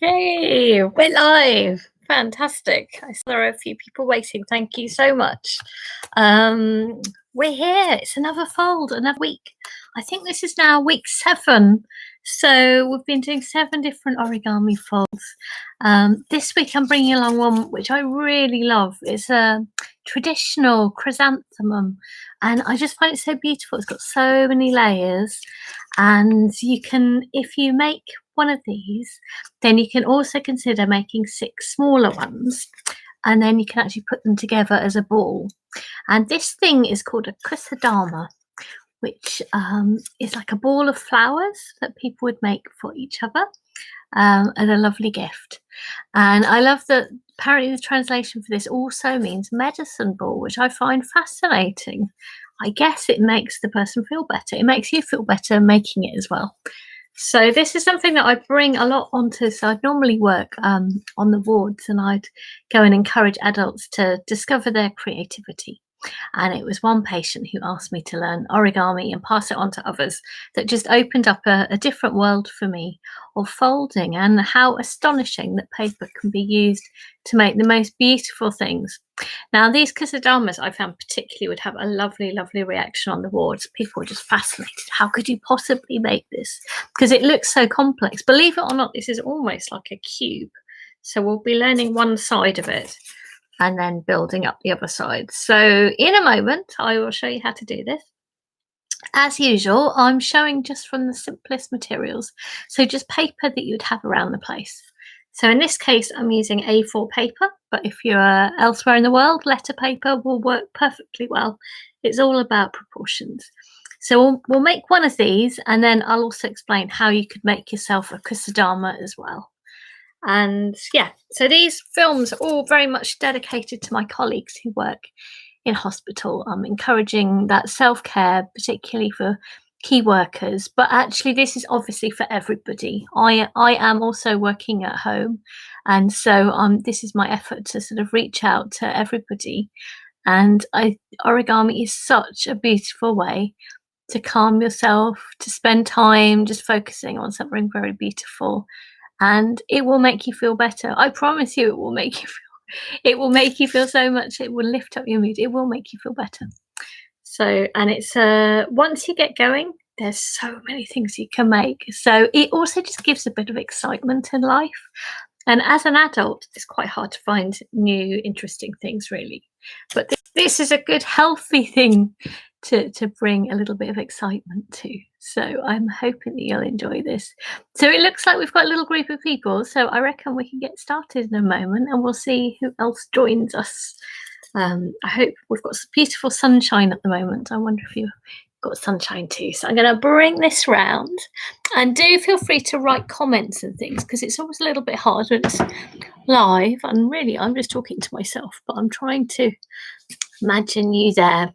Hey, we're live. Fantastic. I saw there are a few people waiting. Thank you so much. We're here. It's another fold, another week. I think this is now week 7. So we've been doing 7 different origami folds. This week I'm bringing along one which I really love. It's a traditional chrysanthemum, and I just find it so beautiful. It's got so many layers, and you can, if you make one of these, then you can also consider making 6 smaller ones, and then you can actually put them together as a ball. And this thing is called a chrysanthemum, which is like a ball of flowers that people would make for each other as a lovely gift. And I love that apparently the translation for this also means medicine ball, which I find fascinating. I guess it makes the person feel better. It makes you feel better making it as well. So this is something that I bring a lot onto. So I'd normally work on the wards, and I'd go and encourage adults to discover their creativity. And it was one patient who asked me to learn origami and pass it on to others that just opened up a different world for me of folding, and how astonishing that paper can be used to make the most beautiful things. Now, these chrysanthemums I found particularly would have a lovely, lovely reaction on the wards. People were just fascinated. How could you possibly make this? Because it looks so complex. Believe it or not, this is almost like a cube. So we'll be learning one side of it and then building up the other side. So in a moment, I will show you how to do this. As usual, I'm showing just from the simplest materials. So just paper that you'd have around the place. So in this case, I'm using A4 paper, but if you're elsewhere in the world, letter paper will work perfectly well. It's all about proportions. So we'll make one of these, and then I'll also explain how you could make yourself a chrysanthemum as well. And yeah, so these films are all very much dedicated to my colleagues who work in hospital. I'm encouraging that self-care, particularly for key workers, but actually this is obviously for everybody. I am also working at home, and so this is my effort to sort of reach out to everybody. And origami is such a beautiful way to calm yourself, to spend time just focusing on something very beautiful, and it will make you feel better. I promise you, it will make you feel so much. It will lift up your mood. It will make you feel better. So, and it's once you get going, there's so many things you can make. So it also just gives a bit of excitement in life. And as an adult, it's quite hard to find new, interesting things, really. But this is a good, healthy thing to bring a little bit of excitement to. So I'm hoping that you'll enjoy this. So it looks like we've got a little group of people. So I reckon we can get started in a moment, and we'll see who else joins us. I hope we've got some beautiful sunshine at the moment. I wonder if you've got sunshine too. So I'm going to bring this round, and do feel free to write comments and things, because it's always a little bit hard when it's live. And really, I'm just talking to myself, but I'm trying to imagine you there.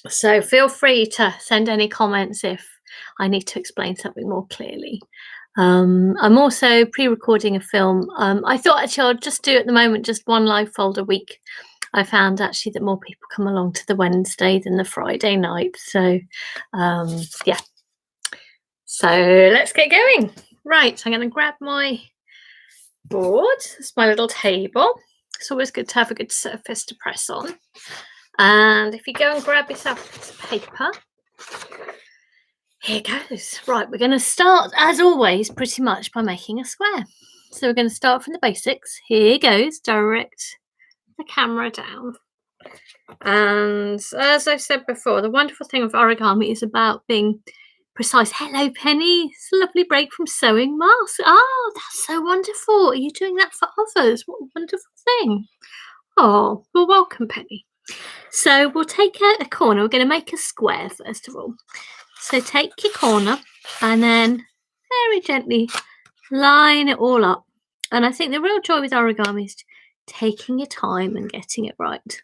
So feel free to send any comments if I need to explain something more clearly. I'm also pre-recording a film. I thought actually I'll just do at the moment just one live fold a week. I found actually that more people come along to the Wednesday than the Friday night. So yeah. So let's get going. Right, I'm going to grab my board. It's my little table. It's always good to have a good surface to press on. And if you go and grab yourself a piece of paper, here goes. Right, we're going to start, as always, pretty much by making a square. So we're going to start from the basics. Here goes, direct the camera down. And as I said before, the wonderful thing of origami is about being precise. Hello, Penny. It's a lovely break from sewing masks. Oh, that's so wonderful. Are you doing that for others? What a wonderful thing. Oh, well, welcome, Penny. So we'll take a corner. We're going to make a square first of all. So take your corner and then very gently line it all up. And I think the real joy with origami is taking your time and getting it right.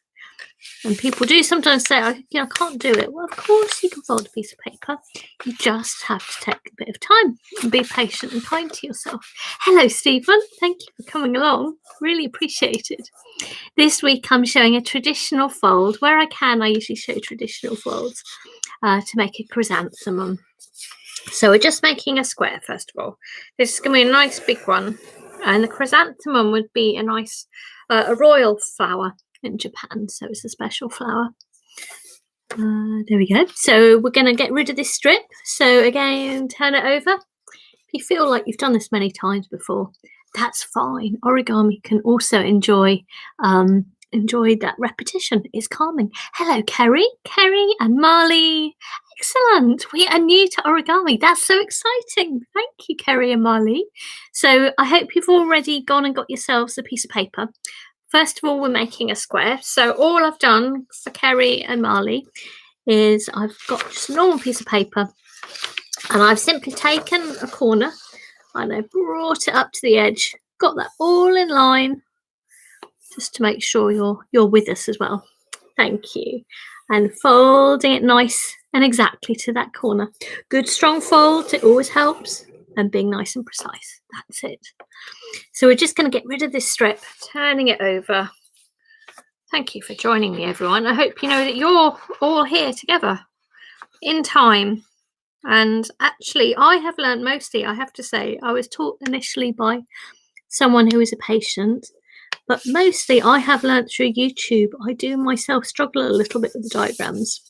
And people do sometimes say, I can't do it. Well, of course you can fold a piece of paper. You just have to take a bit of time and be patient and kind to yourself. Hello, Stephen. Thank you for coming along. Really appreciate it. This week I'm showing a traditional fold. Where I can, I usually show traditional folds to make a chrysanthemum. So we're just making a square first of all. This is going to be a nice big one, and the chrysanthemum would be a nice a royal flower in Japan, so it's a special flower. There we go. So we're going to get rid of this strip. So again, turn it over. If you feel like you've done this many times before, that's fine. Origami can also enjoy that repetition. It's calming. Hello, Kerry and Marley. Excellent. We are new to origami. That's so exciting. Thank you, Kerry and Marley. So I hope you've already gone and got yourselves a piece of paper. First of all, we're making a square. So all I've done for Kerry and Marley is I've got just a normal piece of paper, and I've simply taken a corner and I brought it up to the edge. Got that all in line, just to make sure you're with us as well. Thank you. And folding it nice and exactly to that corner. Good strong fold, it always helps, and being nice and precise. That's it. So we're just going to get rid of this strip, turning it over. Thank you for joining me, everyone. I hope you know that you're all here together in time. And actually, I have learned mostly, I have to say, I was taught initially by someone who is a patient, but mostly I have learned through YouTube. I do myself struggle a little bit with the diagrams.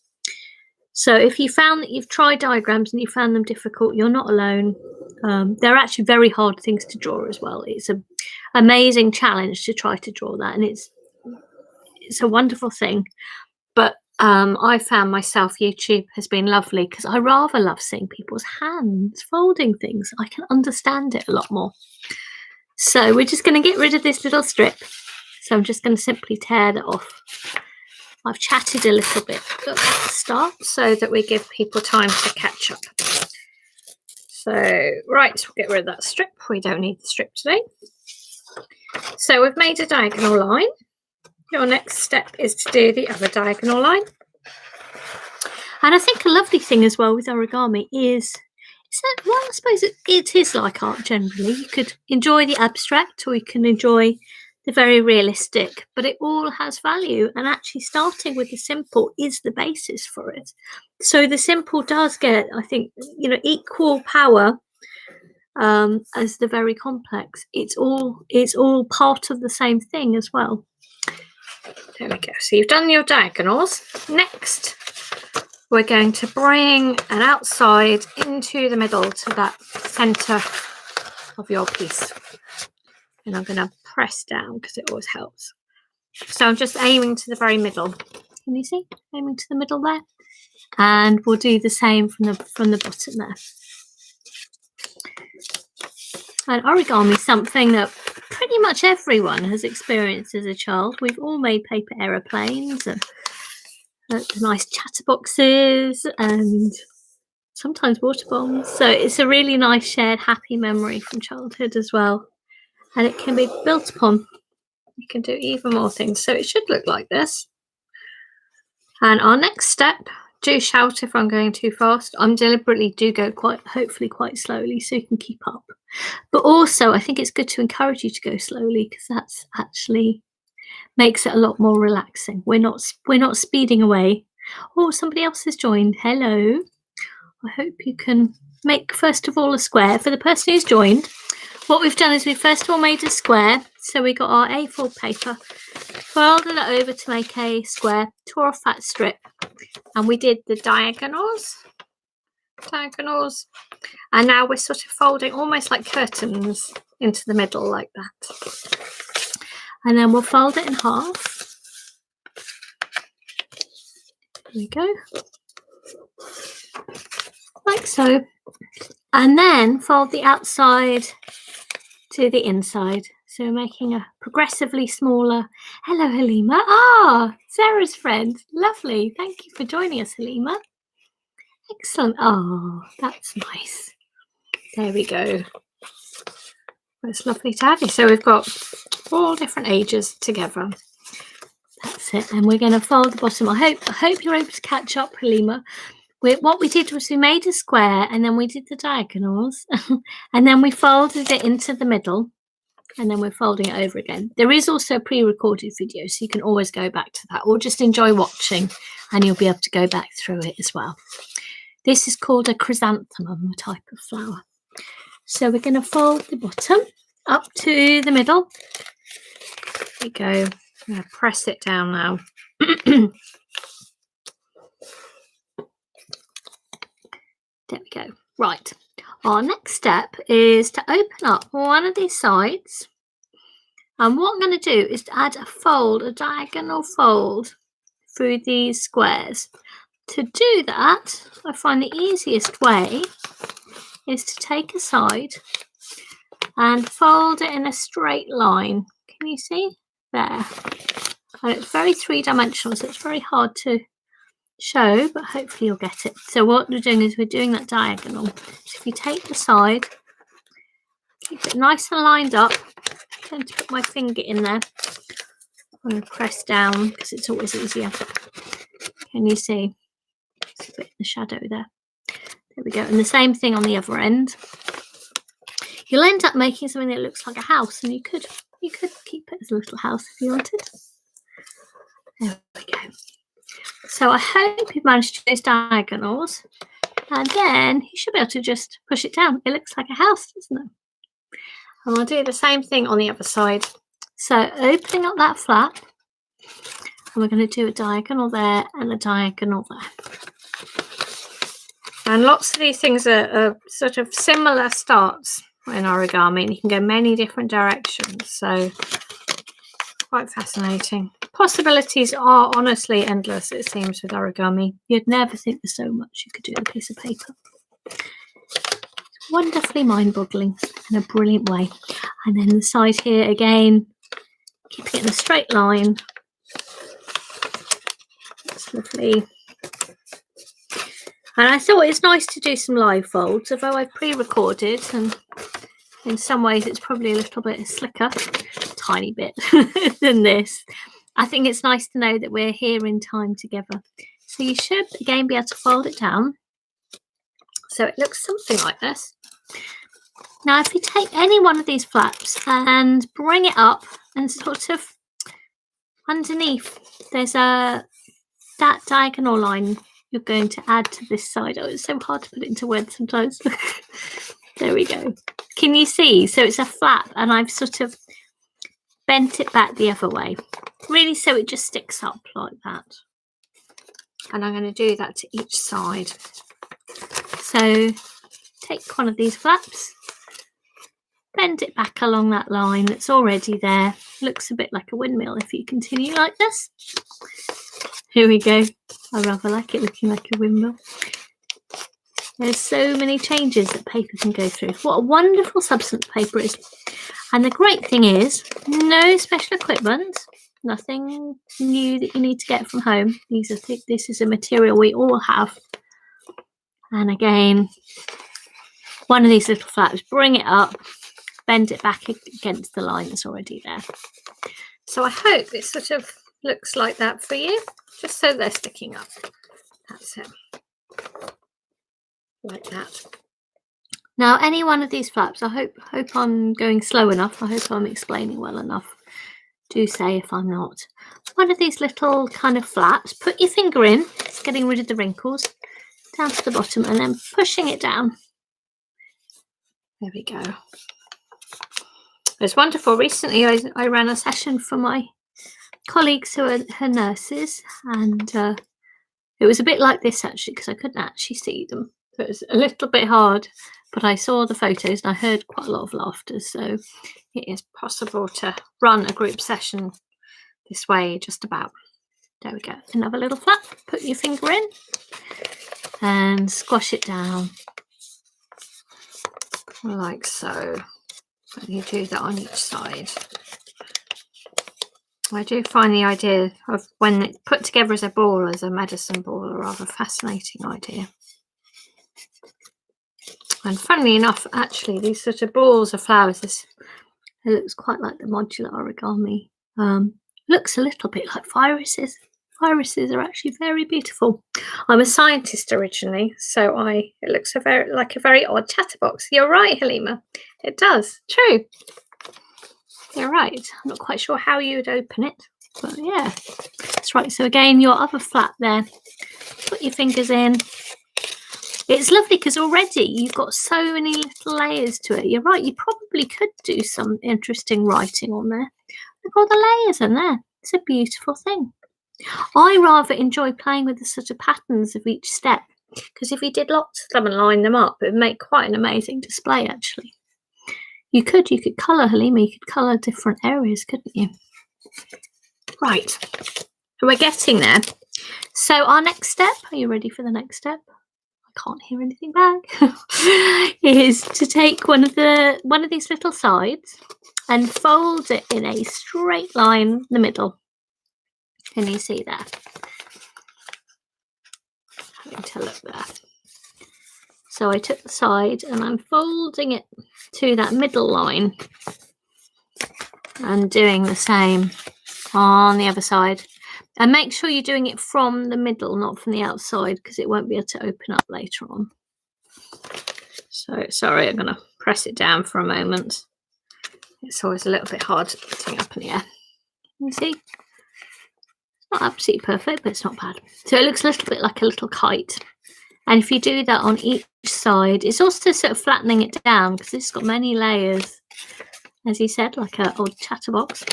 So if you found that you've tried diagrams and you found them difficult, you're not alone. They're actually very hard things to draw as well. It's an amazing challenge to try to draw that, and it's a wonderful thing. But I found myself YouTube has been lovely because I rather love seeing people's hands folding things. I can understand it a lot more. So we're just going to get rid of this little strip. So I'm just going to simply tear that off. I've chatted a little bit at the start so that we give people time to catch up. So, right, we'll get rid of that strip. We don't need the strip today. So we've made a diagonal line. Your next step is to do the other diagonal line. And I think a lovely thing as well with origami is that, well, I suppose it is like art generally. You could enjoy the abstract or you can enjoy the very realistic, but it all has value. And actually starting with the simple is the basis for it. So the simple does get, I think, equal power as the very complex. It's all part of the same thing as well. There we go. So you've done your diagonals. Next, we're going to bring an outside into the middle to that centre of your piece. And I'm going to press down because it always helps. So I'm just aiming to the very middle. Can you see? Aiming to the middle there. And we'll do the same from the bottom there. And origami is something that pretty much everyone has experienced as a child. We've all made paper aeroplanes and nice chatterboxes and sometimes water bombs. So it's a really nice shared happy memory from childhood as well. And it can be built upon. You can do even more things. So it should look like this. And our next step, do shout if I'm going too fast. I'm deliberately do go hopefully quite slowly so you can keep up. But also I think it's good to encourage you to go slowly because that's actually makes it a lot more relaxing. We're not speeding away. Oh, somebody else has joined. Hello. I hope you can make first of all a square. For the person who's joined, what we've done is we first of all made a square. So we got our A4 paper, folded it over to make a square, tore off that strip, and we did the diagonals. And now we're sort of folding almost like curtains into the middle like that. And then we'll fold it in half. There we go. Like so. And then fold the outside to the inside. So we're making a progressively smaller. Hello, Halima. Ah, Sarah's friend. Lovely. Thank you for joining us, Halima. Excellent. Oh, that's nice. There we go. It's lovely to have you. So we've got all different ages together. That's it. And we're going to fold the bottom. I hope you're able to catch up, Halima. What we did was we made a square and then we did the diagonals and then we folded it into the middle and then we're folding it over again. There is also a pre-recorded video, so you can always go back to that or just enjoy watching and you'll be able to go back through it as well. This is called a chrysanthemum, a type of flower. So we're going to fold the bottom up to the middle. There we go. I'm going to press it down now. There we go. Right. Our next step is to open up one of these sides. And what I'm going to do is to add a fold, a diagonal fold through these squares. To do that, I find the easiest way is to take a side and fold it in a straight line. Can you see? There. And it's very three-dimensional, so it's very hard to show, but hopefully you'll get it. So what we're doing is we're doing that diagonal. So if you take the side, keep it nice and lined up. I'm going to put my finger in there. I'm going to press down because it's always easier. Can you see? It's a bit in the shadow there. There we go. And the same thing on the other end. You'll end up making something that looks like a house, and you could keep it as a little house if you wanted. There we go. So I hope you've managed to do those diagonals, and then you should be able to just push it down. It looks like a house, doesn't it? And I'll do the same thing on the other side. So opening up that flap, and we're going to do a diagonal there and a diagonal there. And lots of these things are sort of similar starts in origami, and you can go many different directions. So quite fascinating. Possibilities are honestly endless, it seems, with origami. You'd never think there's so much you could do with a piece of paper. It's wonderfully mind-boggling in a brilliant way. And then the side here again, keeping it in a straight line. That's lovely. And I thought it's nice to do some live folds, although I've pre-recorded, and in some ways it's probably a little bit slicker, tiny bit, than this. I think it's nice to know that we're here in time together. So you should, again, be able to fold it down. So it looks something like this. Now, if you take any one of these flaps and bring it up and sort of underneath, there's that diagonal line you're going to add to this side. Oh, it's so hard to put it into words sometimes. There we go. Can you see? So it's a flap, and I've sort of bent it back the other way, really, so it just sticks up like that. And I'm going to do that to each side. So take one of these flaps, bend it back along that line that's already there. Looks a bit like a windmill if you continue like this. Here we go. I rather like it looking like a windmill. There's so many changes that paper can go through. What a wonderful substance paper is. And the great thing is, no special equipment, nothing new that you need to get from home. This is a material we all have. And again, one of these little flaps, bring it up, bend it back against the line that's already there. So I hope it sort of looks like that for you, just so they're sticking up. That's it. Like that. Now, any one of these flaps, I hope I'm going slow enough. I hope I'm explaining well enough. Do say if I'm not. One of these little kind of flaps, put your finger in, it's getting rid of the wrinkles, down to the bottom, and then pushing it down. There we go. It's wonderful. Recently, I ran a session for my colleagues who are her nurses, and it was a bit like this actually, because I couldn't actually see them. So it was a little bit hard, but I saw the photos and I heard quite a lot of laughter. So it is possible to run a group session this way, just about. There we go. Another little flap. Put your finger in and squash it down like so. And you do that on each side. I do find the idea of when it's put together as a ball, as a medicine ball, a rather fascinating idea. And funnily enough, actually, these sort of balls of flowers, it looks quite like the modular origami. Looks a little bit like viruses. Viruses are actually very beautiful. I'm a scientist originally, so it looks like a very odd chatterbox. You're right, Halima. It does. True. You're right. I'm not quite sure how you would open it, but yeah, that's right. So again, your other flap there. Put your fingers in, It's lovely because already you've got so many little layers to it. You're right, you probably could do some interesting writing on there. Look at all the layers in there. It's a beautiful thing. I rather enjoy playing with the sort of patterns of each step, because if you did lots of them and line them up, it would make quite an amazing display, actually. You could colour, Halima, you could colour different areas, couldn't you? Right, we're getting there. So our next step, are you ready for the next step? I can't hear anything back. Is to take one of these little sides and fold it in a straight line in the middle. Can you see that? Having to look there. So I took the side and I'm folding it to that middle line and doing the same on the other side. And make sure you're doing it from the middle, not from the outside, because it won't be able to open up later on. So, sorry, I'm going to press it down for a moment. It's always a little bit hard putting up in the air. You see? It's not absolutely perfect, but it's not bad. So it looks a little bit like a little kite. And if you do that on each side, it's also sort of flattening it down because it's got many layers, as he said, like an old chatterbox.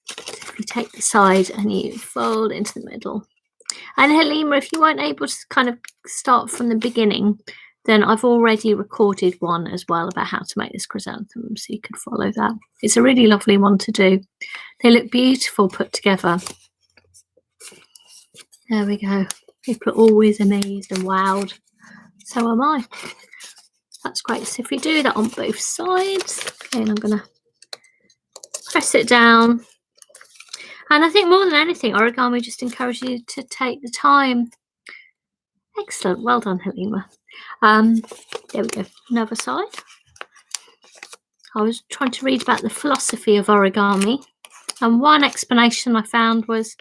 So if you take the side and you fold into the middle. And Halima, if you weren't able to kind of start from the beginning, then I've already recorded one as well about how to make this chrysanthemum, so you could follow that. It's a really lovely one to do. They look beautiful put together. There we go. People are always amazed and wowed. So am I. That's great. So if we do that on both sides, okay, and I'm going to press it down. And I think more than anything, origami just encourages you to take the time. Excellent. Well done, Halima. There we go. Another side. I was trying to read about the philosophy of origami. And one explanation I found was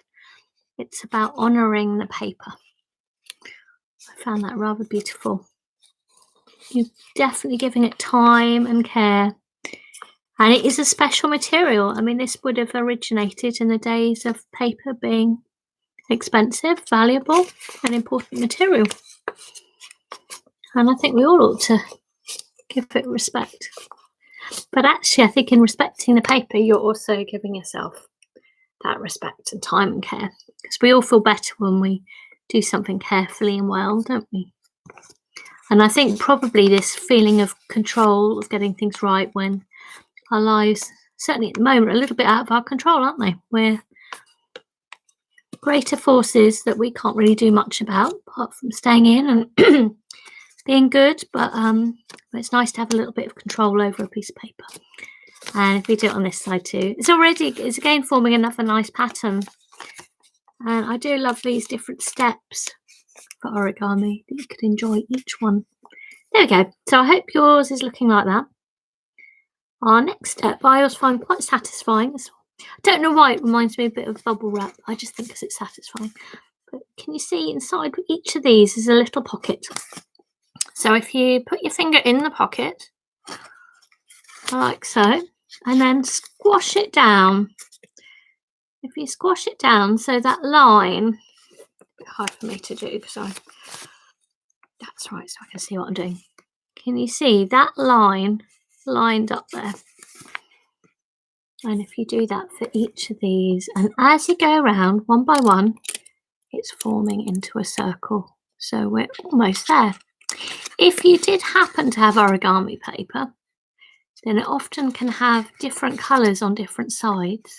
it's about honouring the paper. I found that rather beautiful. You're definitely giving it time and care. And it is a special material. I mean, this would have originated in the days of paper being expensive, valuable, and important material. And I think we all ought to give it respect. But actually, I think in respecting the paper, you're also giving yourself that respect and time and care. Because we all feel better when we do something carefully and well, don't we? And I think probably this feeling of control, of getting things right when our lives, certainly at the moment, are a little bit out of our control, aren't they? We're greater forces that we can't really do much about, apart from staying in and being good. But it's nice to have a little bit of control over a piece of paper. And if we do it on this side too, it's again forming another nice pattern. And I do love these different steps for origami that you could enjoy each one. There we go. So I hope yours is looking like that. Our next step I always find quite satisfying. I don't know why it reminds me a bit of bubble wrap. I just think because it's satisfying. But can you see inside each of these is a little pocket? So if you put your finger in the pocket, like so, and then squash it down. If you squash it down, so that line, a bit hard for me to do because that's right, so I can see what I'm doing. Can you see that line lined up there? And if you do that for each of these, and as you go around one by one, it's forming into a circle. So we're almost there. If you did happen to have origami paper, then it often can have different colours on different sides.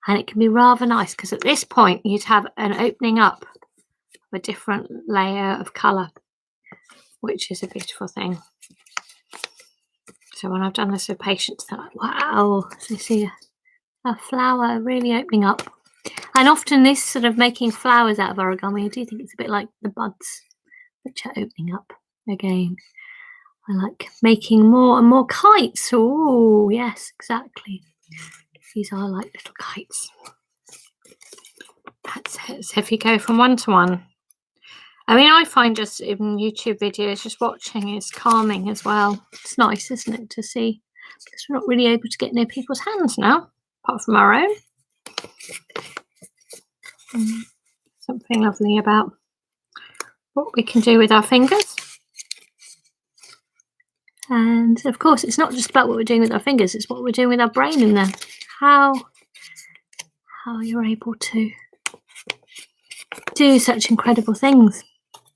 And it can be rather nice because at this point you'd have an opening up of a different layer of colour, which is a beautiful thing. So when I've done this with patients, they're like, wow, so you see a flower really opening up. And often this sort of making flowers out of origami, I do think it's a bit like the buds, which are opening up again. I like making more and more kites. Oh, yes, exactly. These are like little kites. That's it. So if you go from one to one, I mean, I find just in YouTube videos, just watching is calming as well. It's nice, isn't it, to see? Because we're not really able to get near people's hands now, apart from our own. Something lovely about what we can do with our fingers. And of course, it's not just about what we're doing with our fingers, it's what we're doing with our brain in there. How you're able to do such incredible things.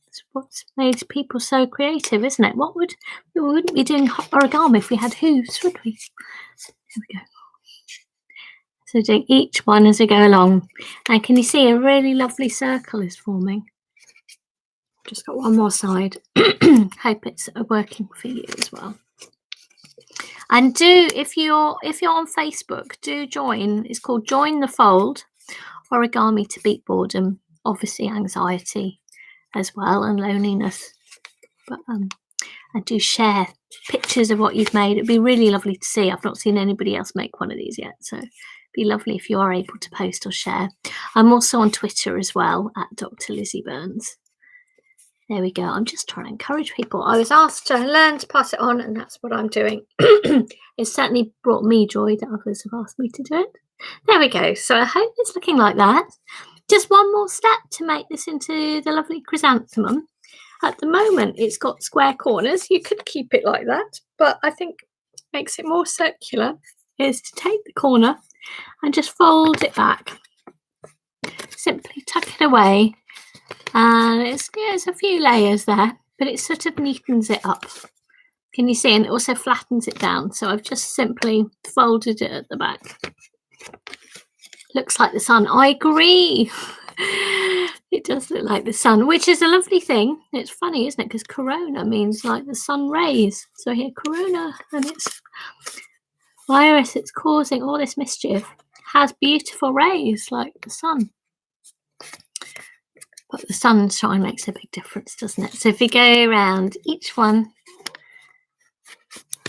It's what's made people so creative, isn't it? We wouldn't be doing origami if we had hooves, would we? There we go. So doing each one as we go along. And can you see a really lovely circle is forming? Just got one more side. Hope it's working for you as well. And if you're on Facebook, do join. It's called Join the Fold, Origami to Beat Boredom. Obviously anxiety as well and loneliness. But and do share pictures of what you've made. It'd be really lovely to see. I've not seen anybody else make one of these yet, so it'd be lovely if you are able to post or share. I'm also on Twitter as well at Dr. Lizzie Burns. There we go. I'm just trying to encourage people. I was asked to learn to pass it on, and that's what I'm doing. It's certainly brought me joy that others have asked me to do it. There we go. So I hope it's looking like that. Just one more step to make this into the lovely chrysanthemum. At the moment, it's got square corners. You could keep it like that, but I think makes it more circular is to take the corner and just fold it back. Simply tuck it away. And there's a few layers there, but it sort of neatens it up. Can you see? And it also flattens it down. So I've just simply folded it at the back. Looks like the sun. I agree. It does look like the sun, which is a lovely thing. It's funny, isn't it? Because corona means like the sun rays. So here, corona, and it's virus. It's causing all this mischief. Has beautiful rays like the sun. But the sunshine makes a big difference, doesn't it? So if you go around each one,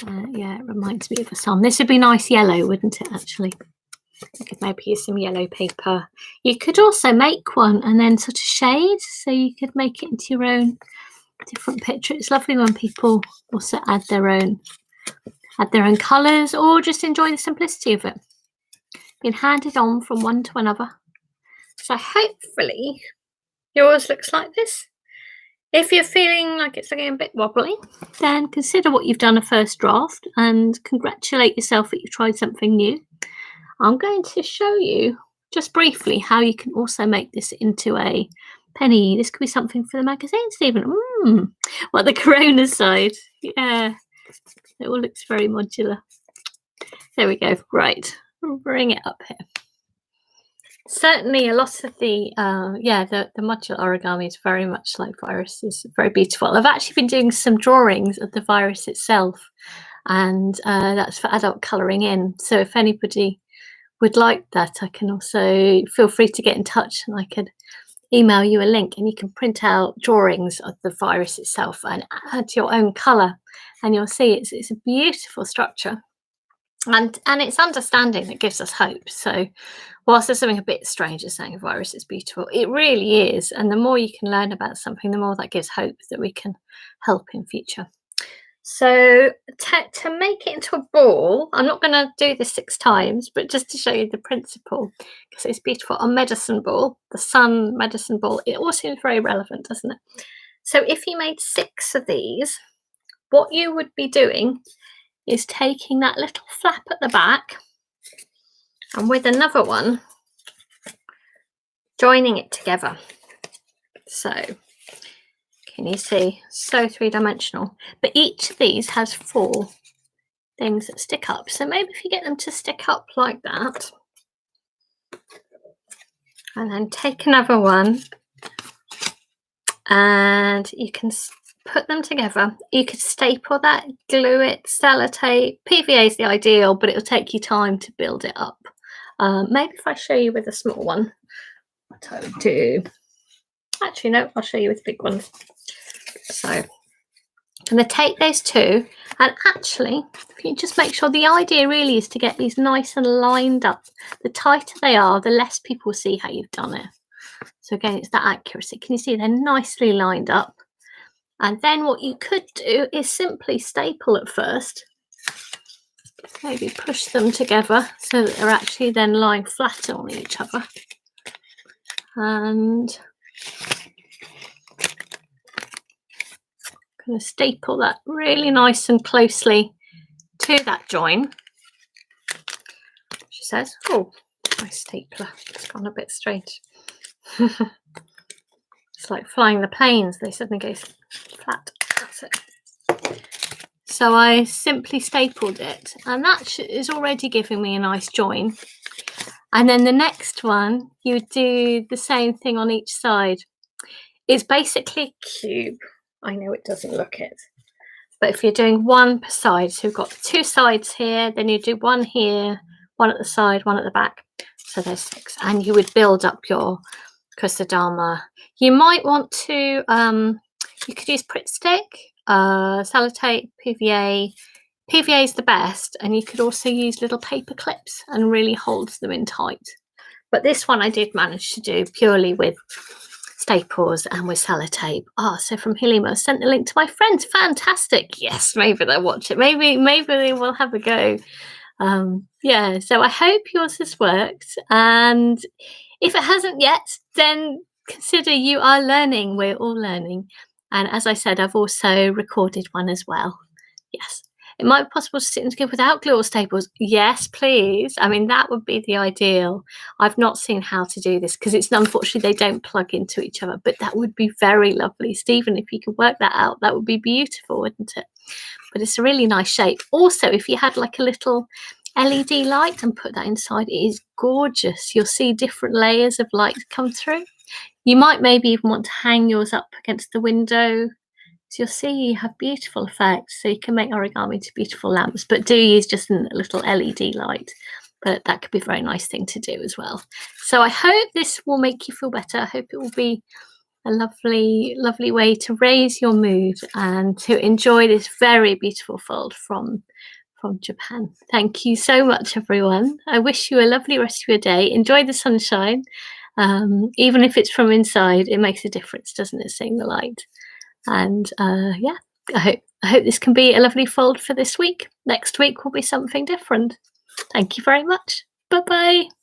yeah, it reminds me of a sun. This would be nice yellow, wouldn't it, actually? You could maybe use some yellow paper. You could also make one and then sort of shade, so you could make it into your own different picture. It's lovely when people also add their own colours or just enjoy the simplicity of it. Being handed on from one to another. So hopefully yours looks like this. If you're feeling like it's looking a bit wobbly, then consider what you've done a first draft and congratulate yourself that you've tried something new. I'm going to show you just briefly how you can also make this into a penny. This could be something for the magazine, Stephen. Well, the corona side. Yeah, it all looks very modular. There we go. Right, we'll bring it up here. Certainly a lot of the modular origami is very much like viruses, very beautiful. I've actually been doing some drawings of the virus itself, and that's for adult colouring in. So if anybody would like that, I can also feel free to get in touch and I could email you a link and you can print out drawings of the virus itself and add your own colour, and you'll see it's a beautiful structure. And it's understanding that gives us hope. So whilst there's something a bit strange as saying a virus is beautiful, it really is. And the more you can learn about something, the more that gives hope that we can help in future. So to make it into a ball, I'm not going to do this 6 times, but just to show you the principle, because it's beautiful. A medicine ball, the sun medicine ball, it all seems very relevant, doesn't it? So if you made 6 of these, what you would be doing is taking that little flap at the back and with another one joining it together. So can you see? So 3-dimensional, but each of these has 4 things that stick up. So maybe if you get them to stick up like that and then take another one and you can put them together. You could staple that, glue it, sellotape. PVA is the ideal, but it'll take you time to build it up. Maybe if I show you with a small one, what I would do. Actually, no, I'll show you with big ones. So I'm going to take those 2, and actually, if you just make sure, the idea really is to get these nice and lined up. The tighter they are, the less people see how you've done it. So again, it's that accuracy. Can you see they're nicely lined up? And then what you could do is simply staple at first, maybe push them together so that they're actually then lying flat on each other. And going to staple that really nice and closely to that join. She says, oh, my stapler, it's gone a bit strange. It's like flying the planes, they suddenly go flat. That's it. So I simply stapled it, and that is already giving me a nice join. And then the next one, you would do the same thing on each side. It's basically a cube. I know it doesn't look it, but if you're doing one per side, so we've got 2 sides here, then you do one here, one at the side, one at the back. So there's 6, and you would build up your Chrysanthemum. You might want to, you could use Pritt stick, sellotape, PVA. PVA is the best, and you could also use little paper clips and really hold them in tight. But this one I did manage to do purely with staples and with sellotape. So from Hilima, sent the link to my friends. Fantastic. Yes, maybe they'll watch it. Maybe they will have a go. Yeah, so I hope yours has worked, and if it hasn't yet, then consider you are learning. We're all learning. And as I said, I've also recorded one as well. Yes. It might be possible to sit together without glue or staples. Yes, please. I mean, that would be the ideal. I've not seen how to do this because it's unfortunately they don't plug into each other, but that would be very lovely. Stephen, if you could work that out, that would be beautiful, wouldn't it? But it's a really nice shape. Also, if you had like a little LED light and put that inside, it is gorgeous. You'll see different layers of light come through. You might maybe even want to hang yours up against the window. So you'll see you have beautiful effects. So you can make origami into beautiful lamps, but do use just a little LED light. But that could be a very nice thing to do as well. So I hope this will make you feel better. I hope it will be a lovely, lovely way to raise your mood and to enjoy this very beautiful fold from Japan. Thank you so much, everyone. I wish you a lovely rest of your day. Enjoy the sunshine. Even if it's from inside, it makes a difference, doesn't it, seeing the light? And yeah, I hope this can be a lovely fold for this week. Next week will be something different. Thank you very much. Bye-bye.